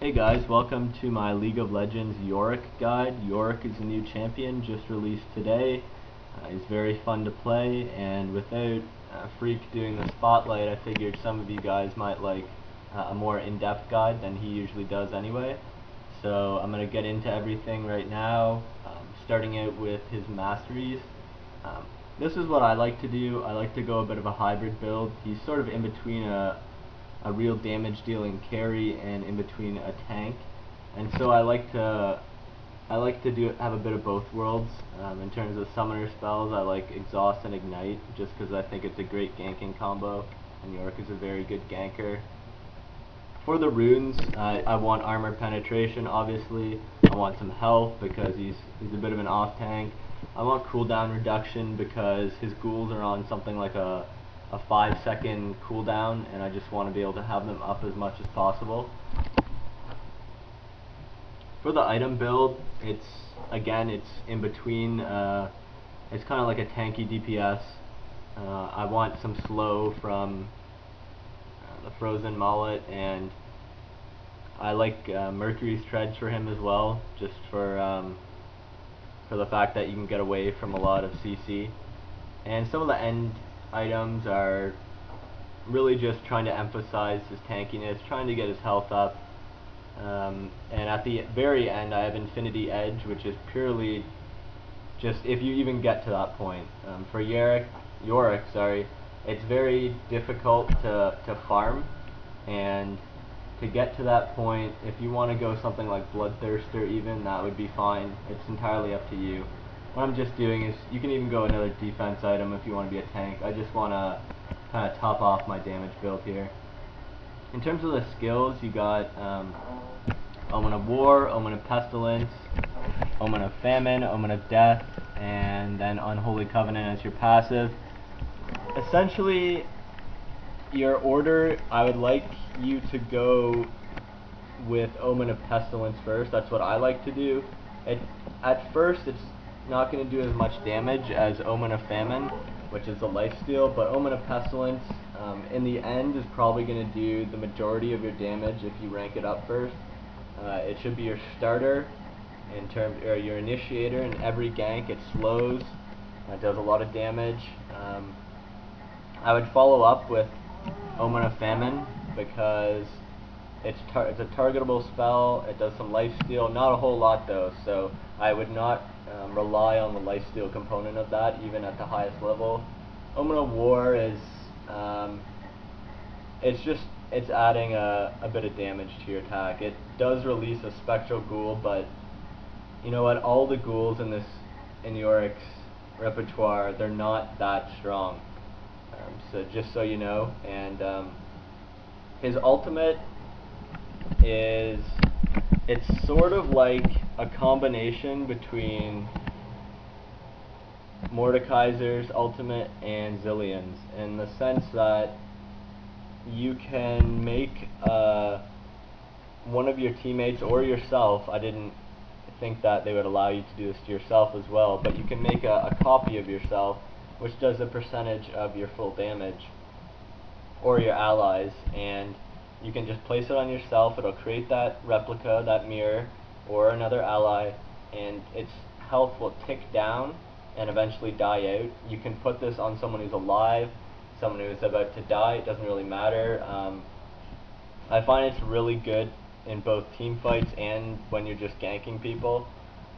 Hey guys, welcome to my League of Legends Yorick guide. Yorick is a new champion just released today. He's very fun to play, and without Freak doing the spotlight, I figured some of you guys might like a more in-depth guide than he usually does anyway. So I'm going to get into everything right now, starting out with his masteries. This is what I like to do. I like to go a bit of a hybrid build. He's sort of in between a real damage dealing carry and in between a tank, and so I like to have a bit of both worlds. In terms of summoner spells, I like Exhaust and Ignite just because I think it's a great ganking combo, and Yorick is a very good ganker. For the runes, I want armor penetration, obviously. I want some health because he's a bit of an off tank. I want cooldown reduction because his ghouls are on something like a 5-second cooldown, and I just want to be able to have them up as much as possible. For the item build, it's in between. It's kind of like a tanky DPS. I want some slow from the Frozen Mullet, and I like Mercury's Treads for him as well, just for the fact that you can get away from a lot of CC. And some of the end items are really just trying to emphasize his tankiness, trying to get his health up. And at the very end, I have Infinity Edge, which is purely just if you even get to that point. For Yorick, it's very difficult to farm, and to get to that point, if you want to go something like Bloodthirster even, that would be fine. It's entirely up to you. What I'm just doing is, you can even go another defense item if you want to be a tank. I just want to kind of top off my damage build here. In terms of the skills, you got Omen of War, Omen of Pestilence, Omen of Famine, Omen of Death, and then Unholy Covenant as your passive. Essentially, your order, I would like you to go with Omen of Pestilence first. That's what I like to do. At first, it's not going to do as much damage as Omen of Famine, which is a lifesteal, but Omen of Pestilence in the end is probably going to do the majority of your damage if you rank it up first. It should be your starter or your initiator. In every gank it slows, it does a lot of damage. I would follow up with Omen of Famine because it's a targetable spell. It does some lifesteal, not a whole lot though, so I would not rely on the lifesteal component of that even at the highest level. Omen of War is it's adding a bit of damage to your attack. It does release a spectral ghoul, but you know what, all the ghouls in Yorick's repertoire, they're not that strong, so just so you know. And his ultimate it's sort of like a combination between Mordekaiser's ultimate and Zillion's, in the sense that you can make one of your teammates or yourself, I didn't think that they would allow you to do this to yourself as well, but you can make a copy of yourself which does a percentage of your full damage, or your allies, and you can just place it on yourself. It'll create that replica, that mirror, or another ally, and its health will tick down and eventually die out. You can put this on someone who's alive, someone who's about to die, it doesn't really matter. I find it's really good in both team fights and when you're just ganking people.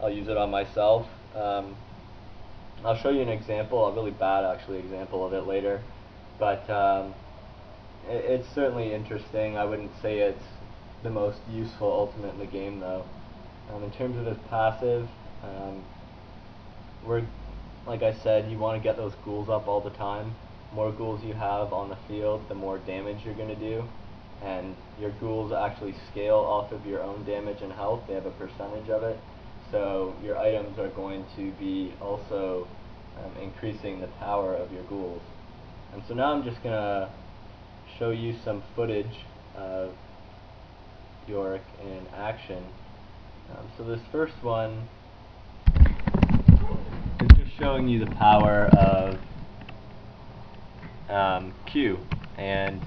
I'll use it on myself. I'll show you an example, a really bad actually example of it later, but it's certainly interesting. I wouldn't say it's the most useful ultimate in the game though. In terms of his passive, like I said, you want to get those ghouls up all the time. The more ghouls you have on the field, the more damage you're going to do, and your ghouls actually scale off of your own damage and health. They have a percentage of it, so your items are going to be also increasing the power of your ghouls. And so now I'm just going to show you some footage of Yorick in action. So this first one is just showing you the power of Q, and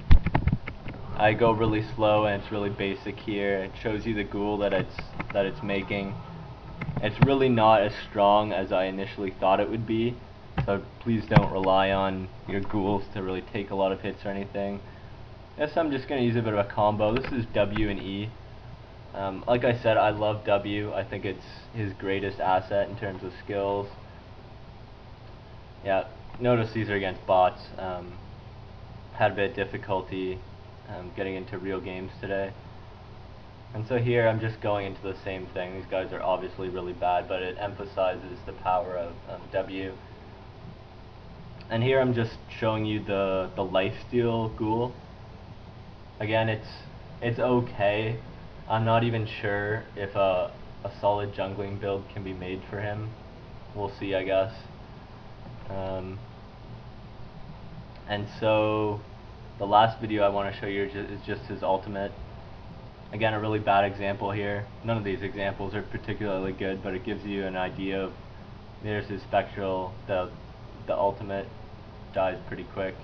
I go really slow and it's really basic here. It shows you the ghoul that it's making. It's really not as strong as I initially thought it would be, so please don't rely on your ghouls to really take a lot of hits or anything. Yes, I'm just going to use a bit of a combo. This is W and E. Like I said, I love W. I think it's his greatest asset in terms of skills. Yeah, notice these are against bots. Had a bit of difficulty getting into real games today. And so here I'm just going into the same thing. These guys are obviously really bad, but it emphasizes the power of W. And here I'm just showing you the lifesteal ghoul. Again, it's okay. I'm not even sure if a solid jungling build can be made for him. We'll see, I guess. And so the last video I want to show you is just his ultimate. Again, a really bad example here. None of these examples are particularly good, but it gives you an idea of, there's his spectral, the ultimate dies pretty quick.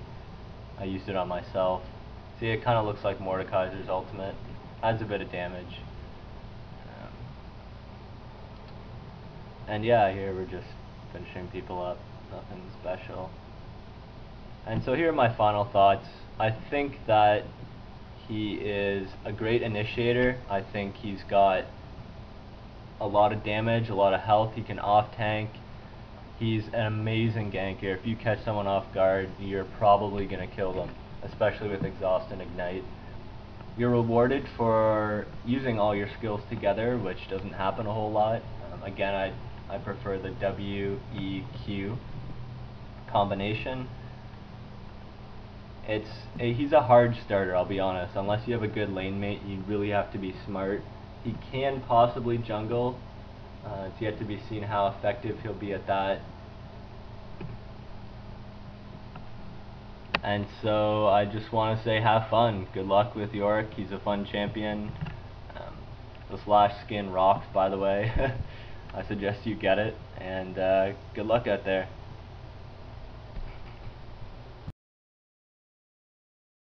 I used it on myself. See, it kind of looks like Mordekaiser's ultimate. Adds a bit of damage. And yeah, here we're just finishing people up. Nothing special. And so here are my final thoughts. I think that he is a great initiator. I think he's got a lot of damage, a lot of health. He can off-tank. He's an amazing ganker. If you catch someone off guard, you're probably going to kill them, especially with Exhaust and Ignite. You're rewarded for using all your skills together, which doesn't happen a whole lot. Again, I prefer the W-E-Q combination. He's a hard starter, I'll be honest. Unless you have a good lane mate, you really have to be smart. He can possibly jungle. It's yet to be seen how effective he'll be at that. And so I just want to say have fun. Good luck with Yorick. He's a fun champion. The Slash skin rocks, by the way. I suggest you get it. And good luck out there.